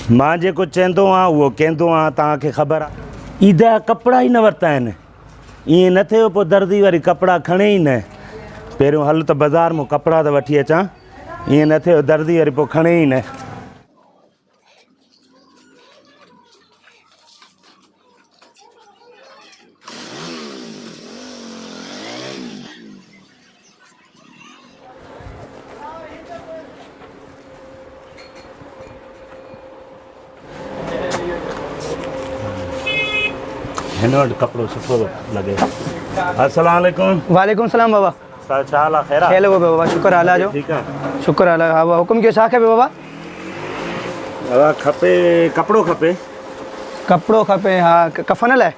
मां जेको चवंदो आहियां उहो कंदो आहियां। तव्हांखे ख़बर आहे ईद जा कपिड़ा ई न वरिता आहिनि। ईअं न थियो पोइ दर्दी वरी कपिड़ा खणे ई न। पहिरियों हल त बाज़ारि मां कपिड़ा त वठी अचां। ईअं न थियो दर्दी वरी पोइ खणे ई न। हिन वटि कपिड़ो सुठो लॻे। अस्सलाम वालेकुम। वालेकुम सलाम बाबा। छा हाल आहे? ख़ैर आहे? हेलो बाबा, शुक्र हाल जो। ठीकु आहे, शुक्र हाल। हा बाबा, हुकुम कयो, छा खपे बाबा? बाबा खपे कपिड़ो खपे। कपिड़ो खपे, हा। कफ़न लाइ?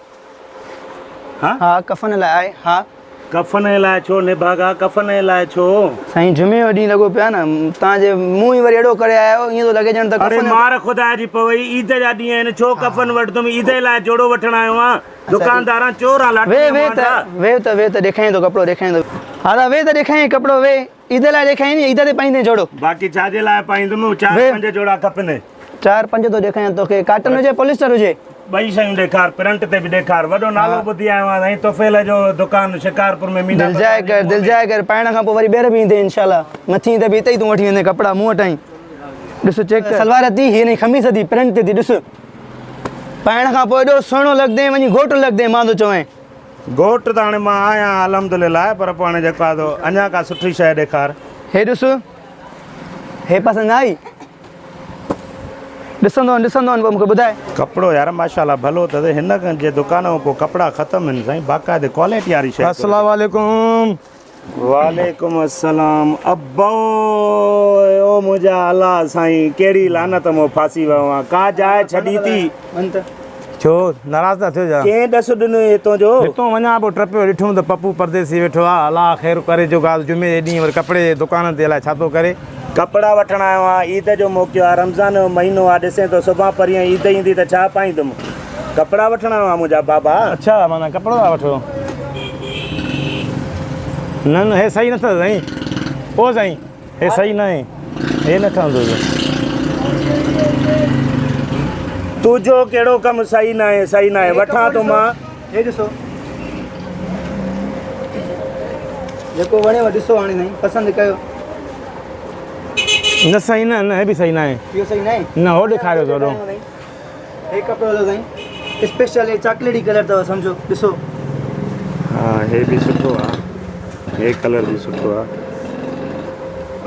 हा कफ़न लाइ आहे। हा कफ़न लाइ छो निभागा? कफ़न लाइ छो? साईं जुमे जो ॾींहुं लॻो पिया न, तव्हांजे मुंहुं ई वरी अहिड़ो करे आयो, ईअं थो लॻे ॼण त अरे मार ख़ुदा जी पवई, ईद जा ॾींहं आहिनि, छो कफ़न वठंदुमि? ईद लाइ जोड़ो वठण आयो आहियां। दुकानदार चोर आहे। वे त ॾेखारीं थो कपिड़ो, ॾेखारीं थो। हा त वे त ॾेखारीं कपिड़ो, वे ईद लाइ ॾेखारीं नी, ईद ते पाईंदे जोड़ो। बाक़ी छाजे लाइ पाईंदुमि? 4-5 जोड़ा खपनि। 4-5 थो ॾेखारियां तोखे। काटन हुजे पॉलिस्टर हुजे? ॿई शयूं ॾेखार, प्रिंट ते बि ॾेखार। वॾो नालो ॿुधी आयो आहियां साईं, तोफ़ेल जो दुकानु शिकारपुर में। दिलि जाए कर पाइण खां पोइ वरी ॿीहर बि ईंदे इंशाल्लाह। मथीं त बि हिते ई तूं वठी वेंदे कपिड़ा मूं वटां ई। ॾिस चेक कर, सलवार थी हीअ खमीस थी, प्रिंट ते थी। ॾिस पाइण खां पोइ एॾो सुहिणो लॻंदे, वञी घोटु लॻंदे। मां थो चवां घोटु त हाणे मां आहियां अल्हम्दुलिल्लाह, पर पोइ हाणे जेको आहे अञा का सुठी शइ ॾेखार। हे ॾिस, हे पसंदि आई? ॾिसंदो पोइ मूंखे ॿुधाए। कपिड़ो यार माशाल्लाह भलो अथव। हिन जे दुकान में को कपिड़ा ख़तमु आहिनि साईं, बाक़ाइदे क्वालिटी वारी शइ। अस्सलाम वालेकुम। वालेकुम अस्सलाम। अब्बो ओ मुंहिंजा अलाह साईं, कहिड़ी लानत में फासी वियो आहियां। का जाइ छॾी थी? छो नाराज़ था थियो? जा कंहिं ॾस ॾिनो हितां जो? हितां वञा पोइ ट्रपियो ॾिठुमि त पप्पू परदेसी वेठो आहे। अलाह ख़ैर करे जो ॻाल्हि। जुमे जे ॾींहुं वरी कपिड़े जे दुकान ते अलाए छा थो करे। कपिड़ा वठण आयो आहियां। ईद जो मौक़ो आहे, रमज़ान जो महीनो आहे। ॾिसे थो सुभाणे परीहं ईद ईंदी त छा पाईंदुमि? कपिड़ा वठण आयो आहियां मुंहिंजा बाबा। अच्छा माना कपिड़ो था वठो? न हे सही नथो साईं। पोइ साईं हे सही न आहे, हे न ठहंदो। तुंहिंजो कहिड़ो कमु सही न आहे? सही न आहे, वठां थो मां। हे ॾिसो, जेको वणेव ॾिसो हाणे साईं, पसंदि कयो। न सही न, हे बि सही न आहे। इहो सही न आहे? न हो ॾेखारियो थोरो। हे कपिड़ो हलो साईं, स्पेशल हे चॉकलेटी कलर अथव, सम्झो। ॾिसो हा हे बि सुठो आहे, हे कलर बि सुठो आहे।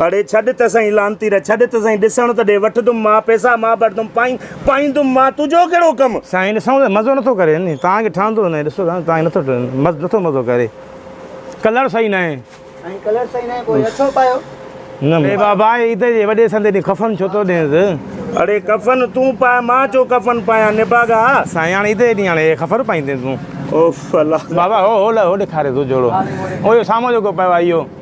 अड़े छॾ त साईं लानती रे, छॾ त साईं। ॾिसण त ॾे, वठंदुमि मां, पैसा मां भरंदुमि, पाईंदुमि मां। तुंहिंजो कहिड़ो कमु? साईं ॾिसूं त मज़ो नथो करे नी, तव्हांखे ठहंदो न। ॾिसो तव्हांखे नथो मज़ो करे। कलर सही न आहे। कलर सही न आहे, पोइ अछो पायो। न बाबा ईद जे वॾे संदे ॾींहुं खफ़न छो थो ॾियसि? अड़े कफ़न तूं पाए, मां छो कफ़न पायां? निभागा साईं हाणे ईद जे ॾींहुं हाणे ख़बर पाईंदे तूं? ओफ अल्लाह बाबा हो ॾेखारे थो जोड़ो। उहो साम्हूं जेको पियो आहे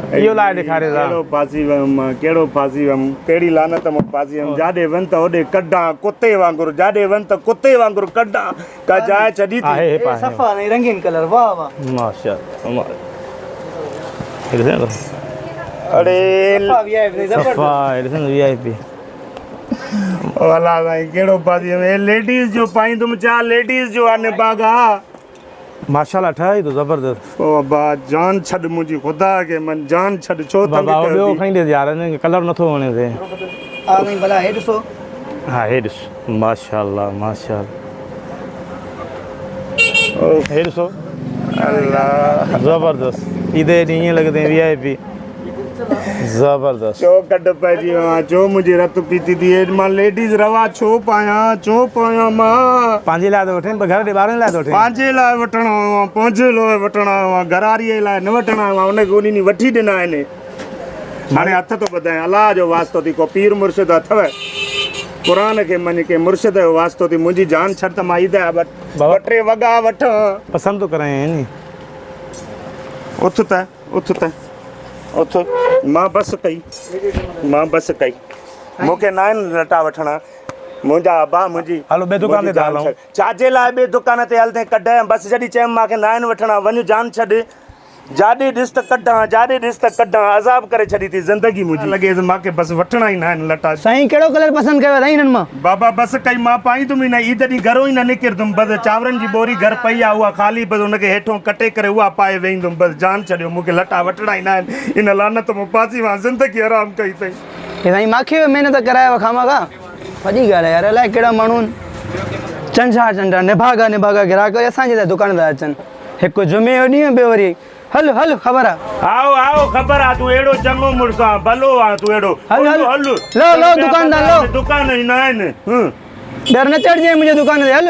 इहो लाइ ॾेखारे था। कहिड़ो फासी वियुमि मां, कहिड़ो फासी वियुमि? कहिड़ी लानत में फासी वियुमि? जाॾे वञ त होॾे कढां कुते वांगुरु, जाॾे वञ त कुते वांगुरु कढां। का जाइ छॾी थी? सफ़ा रंगीन कलर, वाह वाह माशाअल्लाह। अड़े VIP अल्लाह साईं कहिड़ो फासी वियुमि? लेडीज़ जो पाईंदुमि छा? लेडीज़ जो आहे निभागा। माशाअल्लाह ठहे थो ज़बरदस्त। ओ बाबा जान छॾ मुंहिंजी, ख़ुदा खे मन जान छॾ। छो बाबा ॿियो खणी ॾे यार, हिन खे कलर नथो वणे थिए। हा साईं भला हे ॾिसो। हा हे ॾिस, माशाअल्लाह माशाअल्लाह। हे ॾिसो अल्लाह ज़बरदस्त। ईद जे ॾींहुं ईअं लॻंदे VIP ज़बरदस्त। छो कढ पइजी वियो आहे? छो मुंहिंजी रत पीती थी? मां लेडीज़ रवा छो पायां? छो पायां मां? पंहिंजे लाइ थो वठे, घर जे ॿारनि लाइ थो वठे। पंहिंजे लाइ वठण आयो आहियां, पंहिंजे लाइ वठण आयो आहियां। घरारीअ लाइ न वठण आयो आहियां, हुनखे उन ॾींहुं वठी ॾिना आहिनि। हाणे हथ थो ॿधायां, अलाह जो वास्तो थी। को पीर मुर्शिद अथव? क़ुर खे मञ के मुर्शिद जो वास्तो थी। मुंहिंजी जान छॾ त मां ईद जा 2-3 वॻा वठां। पसंदि थो कराए नी। उथ त उथ त उथ। मां बसि कई। मूंखे न आहिनि लटा वठणा। मुंहिंजा अबा मुंहिंजी हलो ॿिए दुकान ते हलूं। छाजे लाइ ॿिए दुकान ते हलंदे? कढ बसि। जॾहिं चयमि मूंखे न आहिनि वठणा, वञ जान छॾ। जाॾे ॾिस त कढां जाॾे ॾिस त कढां अज़ाब करे छॾी थी ज़िंदगी मुंहिंजी लॻे मूंखे बसि वठणा ई न आहिनि लटा साईं कहिड़ो कलर पसंदि कयो साईं हिननि मां बाबा बसि कई मां पाईंदुमि ई न ईद ॾींहुं घरो ई न निकिरंदुमि बसि चांवरनि जी बोरी घर पई आहे उहा ख़ाली बसि हुनखे हेठों कटे करे उहा पाए वेहींदुमि बसि जान छॾियो मूंखे लटा वठणा ई न आहिनि इन लानत मां फासी मां ज़िंदगी आराम कई अथई हे साईं मूंखे महिनत करायव खामाखा वॾी ॻाल्हि आहे यार अलाए कहिड़ा माण्हू आहिनि चंडा चंडा निभागा निभागा ग्राहक वरी असांजे लाइ दुकान था अचनि हिकु जुमे जो ॾींहुं ॿियो वरी हल हल ख़बर आहे आओ आओ ख़बर आहे तूं अहिड़ो चङो मुड़ुसु आहे भलो आहे तूं अहिड़ो हल हल हल लो लो दुकानदार लो दुकान ई न आहिनि डर न चढ़िजे मुंहिंजे दुकान ते हल